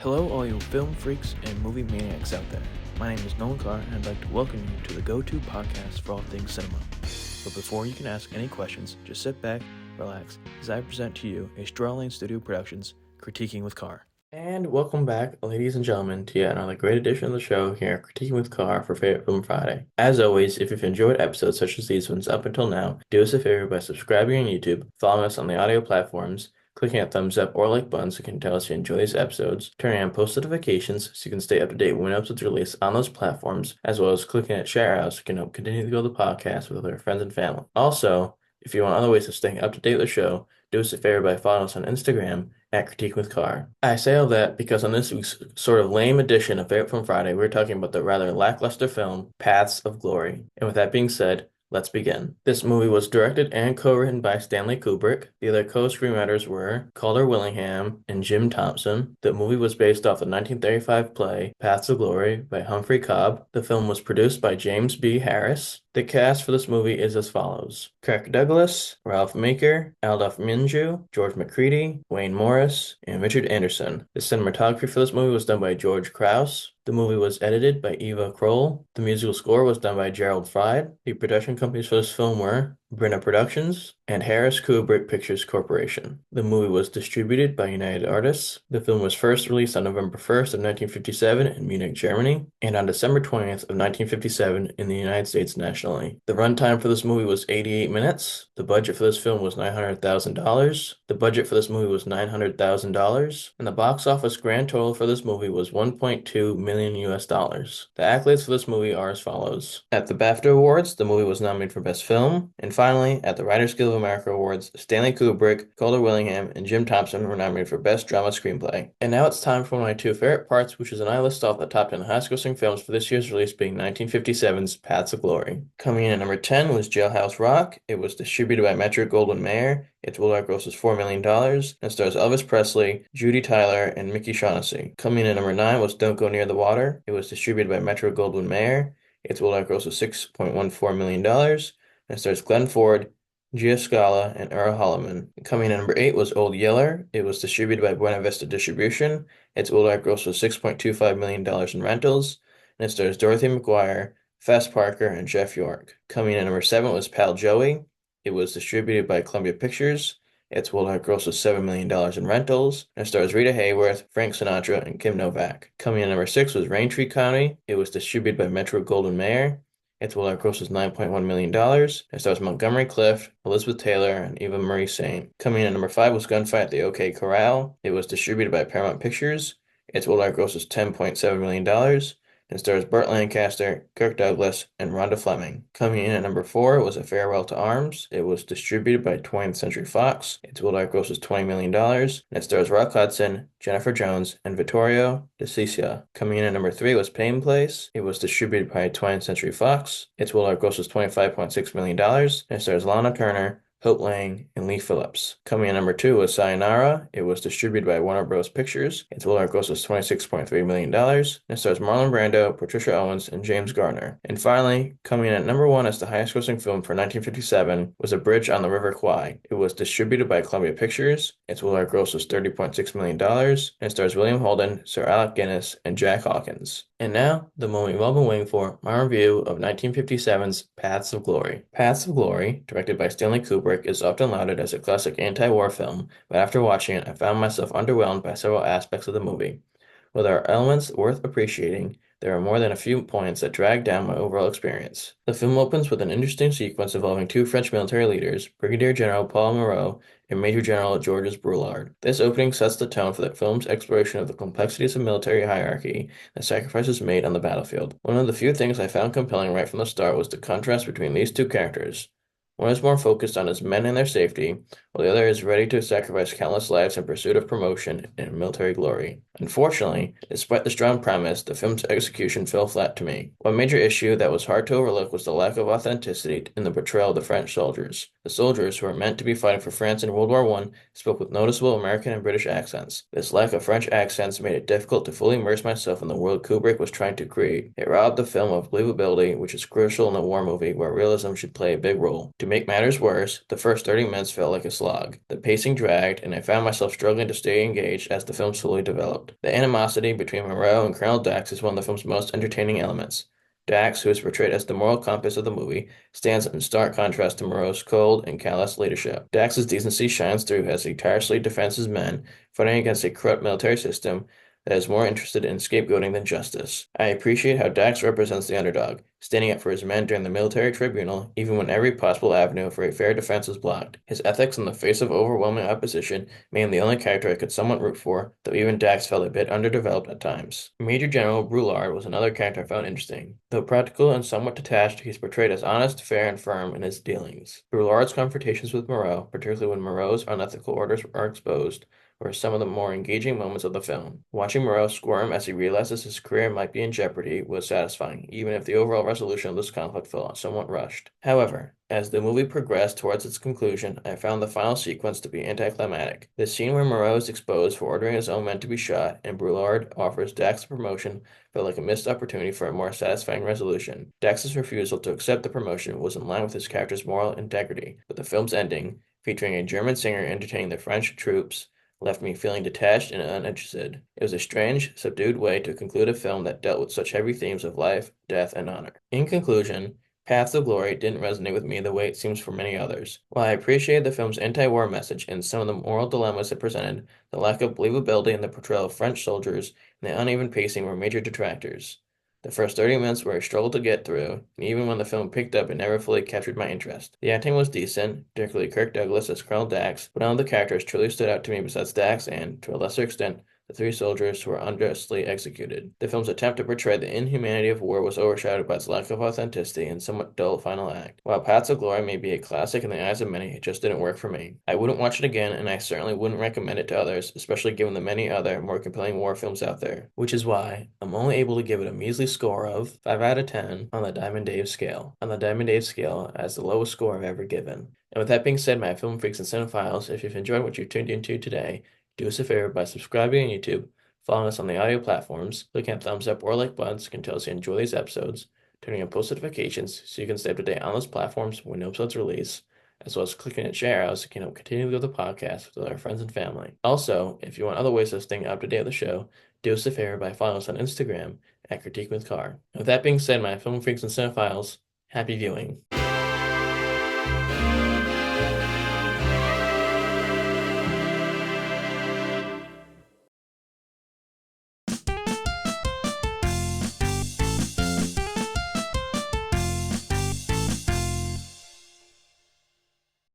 Hello, all you film freaks and movie maniacs out there. My name is Nolan Carr, and I'd like to welcome you to the go-to podcast for all things cinema. But before you can ask any questions, just sit back, relax, as I present to you a Strawlane Studio Productions Critiquing with Carr. And welcome back, ladies and gentlemen, to yet another great edition of the show here, Critiquing with Carr for Favorite Film Friday. As always, if you've enjoyed episodes such as these ones up until now, do us a favor by subscribing on YouTube, following us on the audio platforms, clicking that thumbs up or like button so you can tell us you enjoy these episodes, turning on post notifications so you can stay up to date when episodes release on those platforms, as well as clicking at share out so you can help continue to grow the podcast with other friends and family. Also, if you want other ways of staying up to date with the show, do us a favor by following us on Instagram at Critique with Carr. I say all that because on this week's sort of lame edition of Favorite Film Friday, we're talking about the rather lackluster film Paths of Glory. And with that being said, let's begin. This movie was directed and co-written by Stanley Kubrick. The other co-screenwriters were Calder Willingham and Jim Thompson. The movie was based off the 1935 play Paths of Glory by Humphrey Cobb. The film was produced by James B. Harris. The cast for this movie is as follows: Kirk Douglas, Ralph Meeker, Aldous Minju, George McCready, Wayne Morris, and Richard Anderson. The cinematography for this movie was done by George Krause. The movie was edited by Eva Kroll. The musical score was done by Gerald Fried. The production companies for this film were Brenna Productions and Harris Kubrick Pictures Corporation. The movie was distributed by United Artists. The film was first released on November 1st of 1957 in Munich, Germany, and on December 20th of 1957 in the United States nationally. The runtime for this movie was 88 minutes. The budget for this film was $900,000. The budget for this movie was $900,000, and the box office grand total for this movie was $1.2 million US. The accolades for this movie are as follows: at the BAFTA Awards, the movie was nominated for Best Film, and finally, at the Writers Guild of America Awards, Stanley Kubrick, Calder Willingham, and Jim Thompson were nominated for Best Drama Screenplay. And now it's time for one of my two favorite parts, which is an I list off the top 10 highest-grossing films for this year's release, being 1957's Paths of Glory. Coming in at number 10 was Jailhouse Rock. It was distributed by Metro-Goldwyn-Mayer. Its worldwide gross was $4 million, and stars Elvis Presley, Judy Tyler, and Mickey Shaughnessy. Coming in at number 9 was Don't Go Near the Water. It was distributed by Metro-Goldwyn-Mayer. Its worldwide gross was $6.14 million, and stars Glenn Ford, Gia Scala, and Earl Holliman. Coming in at number 8 was Old Yeller. It was distributed by Buena Vista Distribution. Its worldwide gross was $6.25 million in rentals, and it stars Dorothy McGuire, Fess Parker, and Jeff York. Coming in at number 7 was Pal Joey. It was distributed by Columbia Pictures. Its worldwide gross was $7 million in rentals, and it stars Rita Hayworth, Frank Sinatra, and Kim Novak. Coming in at number 6 was Raintree County. It was distributed by Metro-Goldwyn-Mayer. Its worldwide gross was $9.1 million, and it stars Montgomery Clift, Elizabeth Taylor, and Eva Marie Saint. Coming in at number 5 was Gunfight at the OK Corral. It was distributed by Paramount Pictures. Its worldwide gross was $10.7 million, and stars Burt Lancaster, Kirk Douglas, and Rhonda Fleming. Coming in at number 4 was A Farewell to Arms. It was distributed by 20th Century Fox. Its worldwide gross was $20 million, and it stars Rock Hudson, Jennifer Jones, and Vittorio De Sica. Coming in at number 3 was Payne Place. It was distributed by 20th Century Fox. Its worldwide gross was $25.6 million, and it stars Lana Turner, Hope Lang, and Lee Phillips. Coming in at number 2 was Sayonara. It was distributed by Warner Bros. Pictures. Its worldwide gross was $26.3 million, and it stars Marlon Brando, Patricia Owens, and James Garner. And finally, coming in at number 1 as the highest-grossing film for 1957 was A Bridge on the River Kwai. It was distributed by Columbia Pictures. Its worldwide gross was $30.6 million, and it stars William Holden, Sir Alec Guinness, and Jack Hawkins. And now, the moment you've all been waiting for, my review of 1957's Paths of Glory. Paths of Glory, directed by Stanley Kubrick, is often lauded as a classic anti-war film, but after watching it, I found myself underwhelmed by several aspects of the movie. While there are elements worth appreciating, there are more than a few points that drag down my overall experience. The film opens with an interesting sequence involving two French military leaders, Brigadier General Paul Moreau and Major General Georges Brulard. This opening sets the tone for the film's exploration of the complexities of military hierarchy and sacrifices made on the battlefield. One of the few things I found compelling right from the start was the contrast between these two characters. One is more focused on his men and their safety, while the other is ready to sacrifice countless lives in pursuit of promotion and military glory. Unfortunately, despite the strong premise, the film's execution fell flat to me. One major issue that was hard to overlook was the lack of authenticity in the portrayal of the French soldiers. The soldiers, who were meant to be fighting for France in World War I, spoke with noticeable American and British accents. This lack of French accents made it difficult to fully immerse myself in the world Kubrick was trying to create. It robbed the film of believability, which is crucial in a war movie where realism should play a big role. To make matters worse, the first 30 minutes felt like a slog. The pacing dragged, and I found myself struggling to stay engaged as the film slowly developed. world. The animosity between Moreau and Colonel Dax is one of the film's most entertaining elements. Dax, who is portrayed as the moral compass of the movie, stands in stark contrast to Moreau's cold and callous leadership. Dax's decency shines through as he tirelessly defends his men, fighting against a corrupt military system that is more interested in scapegoating than justice. I appreciate how Dax represents the underdog, standing up for his men during the military tribunal, even when every possible avenue for a fair defense was blocked. His ethics in the face of overwhelming opposition made him the only character I could somewhat root for, though even Dax felt a bit underdeveloped at times. Major General Brulard was another character I found interesting. Though practical and somewhat detached, he's portrayed as honest, fair, and firm in his dealings. Brulard's confrontations with Moreau, particularly when Moreau's unethical orders are exposed, were some of the more engaging moments of the film. Watching Moreau squirm as he realizes his career might be in jeopardy was satisfying, even if the overall resolution of this conflict felt somewhat rushed. However, as the movie progressed towards its conclusion, I found the final sequence to be anticlimactic. The scene where Moreau is exposed for ordering his own men to be shot, and Brulard offers Dax a promotion, felt like a missed opportunity for a more satisfying resolution. Dax's refusal to accept the promotion was in line with his character's moral integrity, but the film's ending, featuring a German singer entertaining the French troops, left me feeling detached and uninterested. It was a strange, subdued way to conclude a film that dealt with such heavy themes of life, death, and honor. In conclusion, Paths of Glory didn't resonate with me the way it seems for many others. While I appreciated the film's anti-war message and some of the moral dilemmas it presented, the lack of believability in the portrayal of French soldiers and the uneven pacing were major detractors. The first 30 minutes were a struggle to get through, and even when the film picked up, it never fully captured my interest. The acting was decent, particularly Kirk Douglas as Colonel Dax, but none of the characters truly stood out to me besides Dax and, to a lesser extent, the three soldiers who were unjustly executed. The film's attempt to portray the inhumanity of war was overshadowed by its lack of authenticity and somewhat dull final act. While Paths of Glory may be a classic in the eyes of many, it just didn't work for me. I wouldn't watch it again, and I certainly wouldn't recommend it to others, especially given the many other, more compelling war films out there. Which is why I'm only able to give it a measly score of 5 out of 10 on the Diamond Dave scale. On the Diamond Dave scale, as the lowest score I've ever given. And with that being said, my film freaks and cinephiles, if you've enjoyed what you've tuned into today, do us a favor by subscribing on YouTube, following us on the audio platforms, clicking on thumbs up or like buttons can tell us you enjoy these episodes, turning on post notifications so you can stay up to date on those platforms when new episodes release, as well as clicking on share out so you can help continue to grow the podcast with our friends and family. Also, if you want other ways of staying up to date with the show, do us a favor by following us on Instagram at Critique with Carr. With that being said, my film freaks and cinephiles, happy viewing.